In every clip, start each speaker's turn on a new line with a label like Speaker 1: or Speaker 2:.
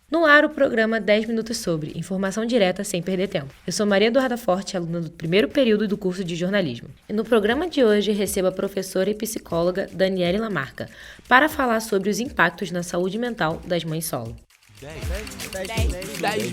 Speaker 1: No ar, o programa 10 Minutos Sobre, informação direta sem perder tempo. Eu sou Maria Eduarda Forte, aluna do primeiro período do curso de jornalismo. E no programa de hoje recebo a professora e psicóloga Daniele Lamarca para falar sobre os impactos na saúde mental das mães solo.
Speaker 2: 10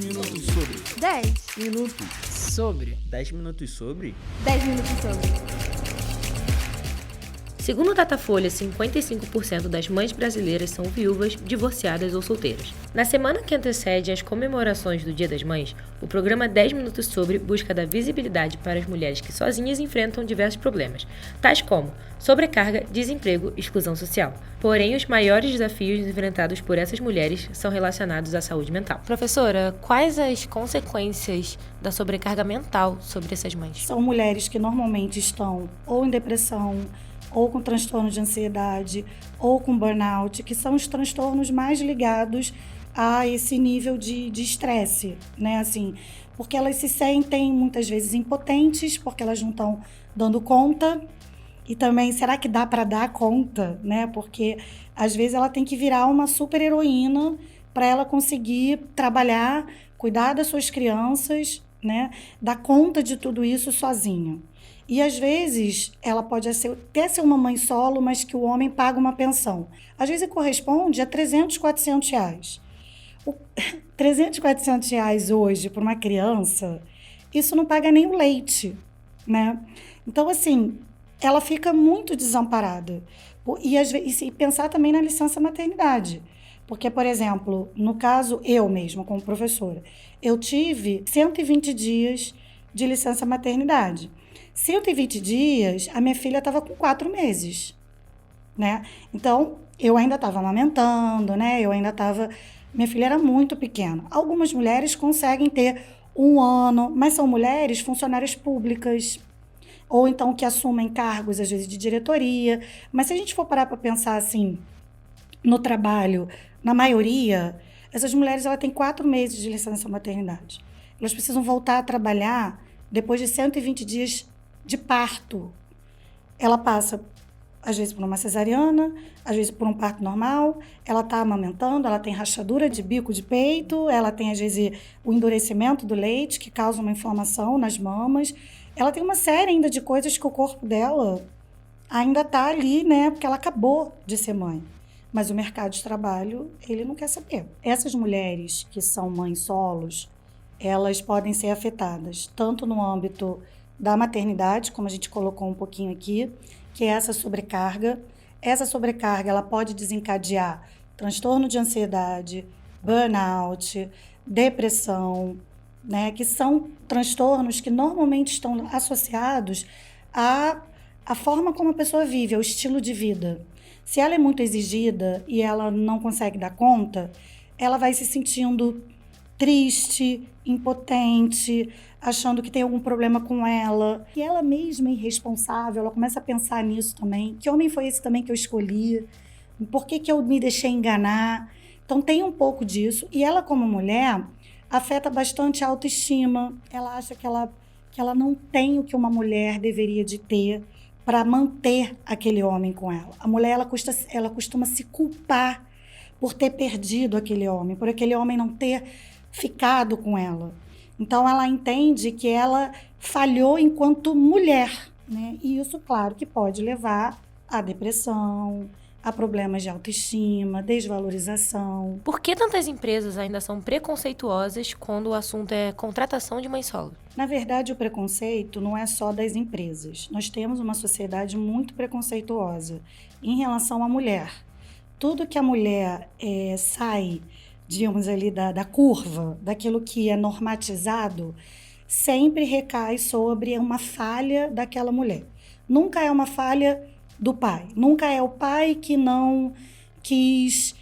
Speaker 2: minutos sobre.
Speaker 3: 10
Speaker 2: Minutos sobre. 10 minutos sobre.
Speaker 3: 10 minutos sobre.
Speaker 1: Segundo o Datafolha, 55% das mães brasileiras são viúvas, divorciadas ou solteiras. Na semana que antecede as comemorações do Dia das Mães, o programa 10 Minutos Sobre busca dar visibilidade para as mulheres que sozinhas enfrentam diversos problemas, tais como sobrecarga, desemprego e exclusão social. Porém, os maiores desafios enfrentados por essas mulheres são relacionados à saúde mental. Professora, quais as consequências da sobrecarga mental sobre essas mães?
Speaker 4: São mulheres que normalmente estão ou em depressão, ou com transtorno de ansiedade, ou com burnout, que são os transtornos mais ligados a esse nível de estresse, né? Assim, porque elas se sentem muitas vezes impotentes, porque elas não estão dando conta. E também, será que dá para dar conta, né? Porque às vezes ela tem que virar uma super heroína para ela conseguir trabalhar, cuidar das suas crianças, né? Dar conta de tudo isso sozinha. E às vezes ela pode até ser uma mãe solo, mas que o homem paga uma pensão. Às vezes corresponde a 300, 400 reais. 300, 400 reais hoje para uma criança, isso não paga nem o leite, né? Então, assim, ela fica muito desamparada. E pensar também na licença maternidade. Porque, por exemplo, no caso, eu mesma, como professora, eu tive 120 dias de licença maternidade. 120 dias, a minha filha estava com 4 meses, né? Então, eu ainda estava amamentando, né? Minha filha era muito pequena. Algumas mulheres conseguem ter 1 ano, mas são mulheres funcionárias públicas, ou então que assumem cargos, às vezes, de diretoria. Mas se a gente for parar para pensar assim, no trabalho, na maioria, essas mulheres têm 4 meses de licença maternidade. Elas precisam voltar a trabalhar depois de 120 dias de parto. Ela passa, às vezes, por uma cesariana, às vezes por um parto normal, ela está amamentando, ela tem rachadura de bico de peito, ela tem, às vezes, o endurecimento do leite, que causa uma inflamação nas mamas. Ela tem uma série ainda de coisas que o corpo dela ainda está ali, né? Porque ela acabou de ser mãe. Mas o mercado de trabalho, ele não quer saber. Essas mulheres que são mães solos, elas podem ser afetadas, tanto no âmbito da maternidade, como a gente colocou um pouquinho aqui, que é essa sobrecarga. Essa sobrecarga ela pode desencadear transtorno de ansiedade, burnout, depressão, né, que são transtornos que normalmente estão associados à forma como a pessoa vive, ao estilo de vida. Se ela é muito exigida e ela não consegue dar conta, ela vai se sentindo triste, impotente, achando que tem algum problema com ela. E ela mesma é irresponsável, ela começa a pensar nisso também. Que homem foi esse também que eu escolhi? Por que eu me deixei enganar? Então tem um pouco disso. E ela, como mulher, afeta bastante a autoestima. Ela acha que ela não tem o que uma mulher deveria de ter para manter aquele homem com ela. A mulher ela costuma se culpar por ter perdido aquele homem, por aquele homem não ter ficado com ela. Então, ela entende que ela falhou enquanto mulher, né? E isso, claro, que pode levar à depressão, a problemas de autoestima, desvalorização.
Speaker 1: Por que tantas empresas ainda são preconceituosas quando o assunto é contratação de mãe solo?
Speaker 4: Na verdade, o preconceito não é só das empresas. Nós temos uma sociedade muito preconceituosa em relação à mulher. Tudo que a mulher sai, digamos ali, da curva, daquilo que é normatizado, sempre recai sobre uma falha daquela mulher. Nunca é uma falha do pai. Nunca é o pai que não quis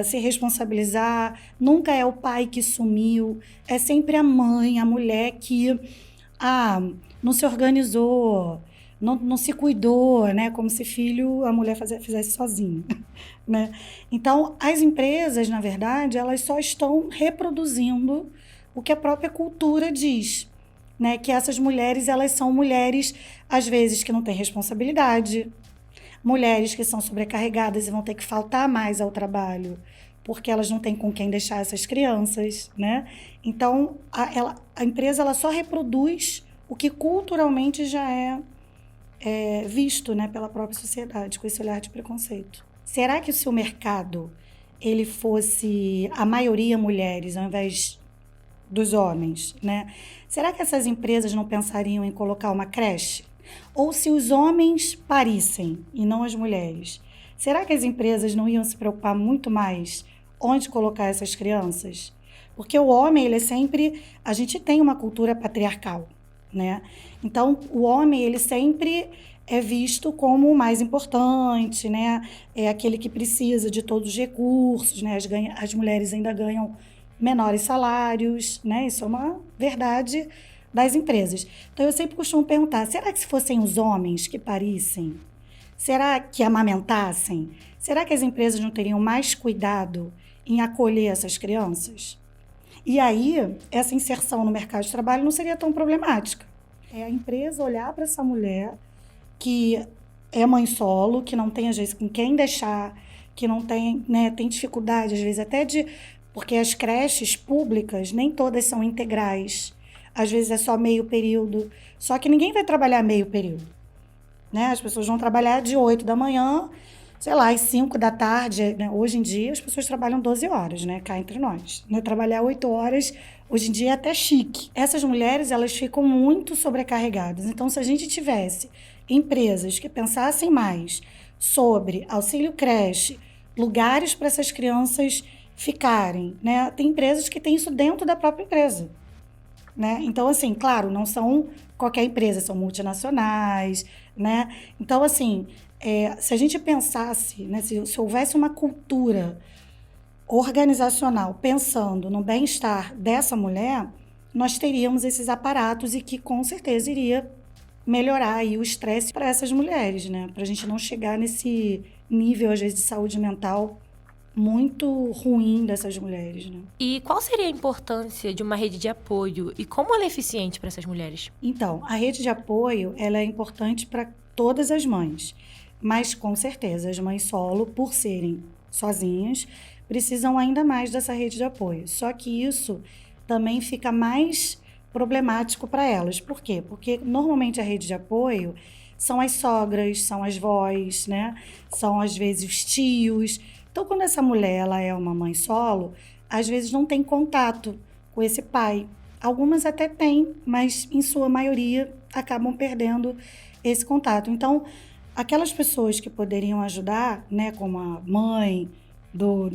Speaker 4: se responsabilizar, nunca é o pai que sumiu, é sempre a mãe, a mulher que não se organizou, não se cuidou, né? Como se filho a mulher fizesse sozinha, né? Então, as empresas, na verdade, elas só estão reproduzindo o que a própria cultura diz, né? Que essas mulheres, elas são mulheres, às vezes, que não têm responsabilidade, mulheres que são sobrecarregadas e vão ter que faltar mais ao trabalho porque elas não têm com quem deixar essas crianças, né? Então, a empresa ela só reproduz o que culturalmente já é visto, né, pela própria sociedade, com esse olhar de preconceito. Será que se o mercado ele fosse a maioria mulheres, ao invés dos homens, né? Será que essas empresas não pensariam em colocar uma creche? Ou se os homens parissem e não as mulheres, será que as empresas não iam se preocupar muito mais onde colocar essas crianças? Porque o homem, ele é sempre... A gente tem uma cultura patriarcal, né? Então, o homem, ele sempre é visto como o mais importante, né? É aquele que precisa de todos os recursos, né? As mulheres ainda ganham menores salários, né? Isso é uma verdade das empresas. Então, eu sempre costumo perguntar, será que se fossem os homens que parissem, será que amamentassem, será que as empresas não teriam mais cuidado em acolher essas crianças? E aí, essa inserção no mercado de trabalho não seria tão problemática. É a empresa olhar para essa mulher que é mãe solo, que não tem, às vezes, com quem deixar, que não tem, né, tem dificuldade, às vezes, até de... Porque as creches públicas, nem todas são integrais. Às vezes é só meio período. Só que ninguém vai trabalhar meio período, né? As pessoas vão trabalhar de 8 da manhã, sei lá, às 5 da tarde. Né? Hoje em dia, as pessoas trabalham 12 horas, né? Cá entre nós. Né? Trabalhar 8 horas, hoje em dia, é até chique. Essas mulheres, elas ficam muito sobrecarregadas. Então, se a gente tivesse empresas que pensassem mais sobre auxílio creche, lugares para essas crianças ficarem, né? Tem empresas que têm isso dentro da própria empresa, né? Então, assim, claro, não são qualquer empresa, são multinacionais, né? Então, assim, se a gente pensasse, né, se houvesse uma cultura organizacional pensando no bem-estar dessa mulher, nós teríamos esses aparatos e que, com certeza, iria melhorar aí o estresse para essas mulheres, né? Para a gente não chegar nesse nível, às vezes, de saúde mental muito ruim dessas mulheres, né?
Speaker 1: E qual seria a importância de uma rede de apoio e como ela é eficiente para essas mulheres?
Speaker 4: Então, a rede de apoio, ela é importante para todas as mães, mas com certeza as mães solo, por serem sozinhas, precisam ainda mais dessa rede de apoio. Só que isso também fica mais problemático para elas. Por quê? Porque normalmente a rede de apoio são as sogras, são as vós, né? São às vezes os tios. Então, quando essa mulher ela é uma mãe solo, às vezes não tem contato com esse pai. Algumas até têm, mas em sua maioria acabam perdendo esse contato. Então, aquelas pessoas que poderiam ajudar, né, como a mãe do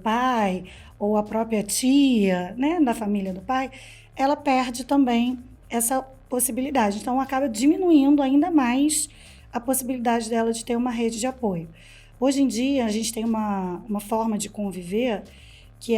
Speaker 4: pai, ou a própria tia, né, da família do pai, ela perde também essa possibilidade. Então, acaba diminuindo ainda mais a possibilidade dela de ter uma rede de apoio. Hoje em dia, a gente tem uma forma de conviver que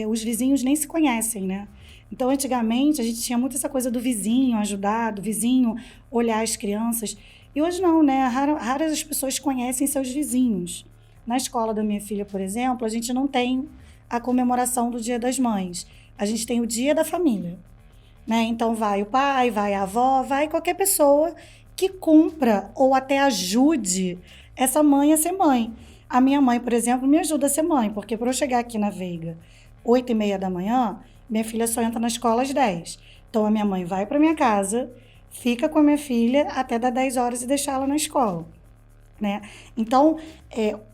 Speaker 4: os vizinhos nem se conhecem, né? Então, antigamente, a gente tinha muito essa coisa do vizinho ajudar, do vizinho olhar as crianças. E hoje não, né? Raras as pessoas conhecem seus vizinhos. Na escola da minha filha, por exemplo, a gente não tem a comemoração do Dia das Mães. A gente tem o Dia da Família, né? Então, vai o pai, vai a avó, vai qualquer pessoa que cumpra ou até ajude essa mãe a ser mãe. A minha mãe, por exemplo, me ajuda a ser mãe, porque para eu chegar aqui na Veiga 8h30 da manhã, minha filha só entra na escola às 10. Então, a minha mãe vai para minha casa, fica com a minha filha até dar 10 horas e deixar ela na escola, né? Então,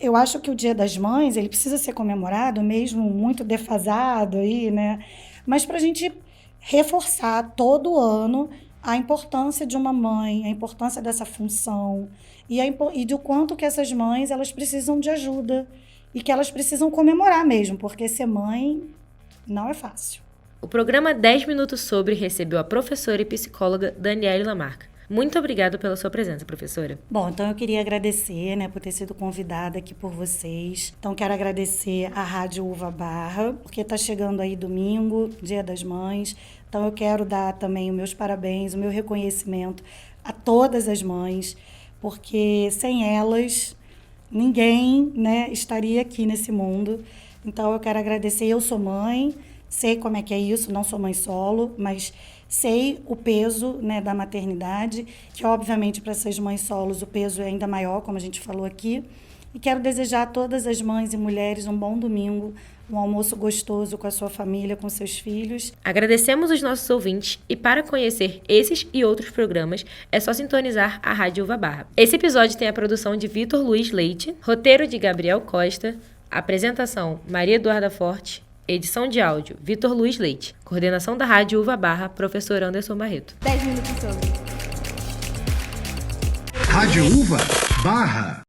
Speaker 4: eu acho que o Dia das Mães, ele precisa ser comemorado, mesmo muito defasado aí, né? Mas para a gente reforçar todo ano a importância de uma mãe, a importância dessa função e do quanto que essas mães elas precisam de ajuda e que elas precisam comemorar mesmo, porque ser mãe não é fácil.
Speaker 1: O programa 10 Minutos Sobre recebeu a professora e psicóloga Daniele Lamarca. Muito obrigada pela sua presença, professora.
Speaker 4: Bom, então eu queria agradecer, né, por ter sido convidada aqui por vocês. Então quero agradecer à Rádio Uva Barra, porque está chegando aí domingo, Dia das Mães. Então eu quero dar também os meus parabéns, o meu reconhecimento a todas as mães, porque sem elas ninguém, né, estaria aqui nesse mundo. Então eu quero agradecer. Eu sou mãe, sei como é que é isso, não sou mãe solo, mas sei o peso, né, da maternidade, que obviamente para essas mães solos o peso é ainda maior, como a gente falou aqui. E quero desejar a todas as mães e mulheres um bom domingo, um almoço gostoso com a sua família, com seus filhos.
Speaker 1: Agradecemos os nossos ouvintes e para conhecer esses e outros programas é só sintonizar a Rádio Uva Barra. Esse episódio tem a produção de Vitor Luiz Leite, roteiro de Gabriel Costa, apresentação Maria Eduarda Forte, edição de áudio Vitor Luiz Leite, coordenação da Rádio Uva Barra, professor Anderson Barreto.
Speaker 3: 10 minutos sobre.
Speaker 5: Rádio Uva Barra.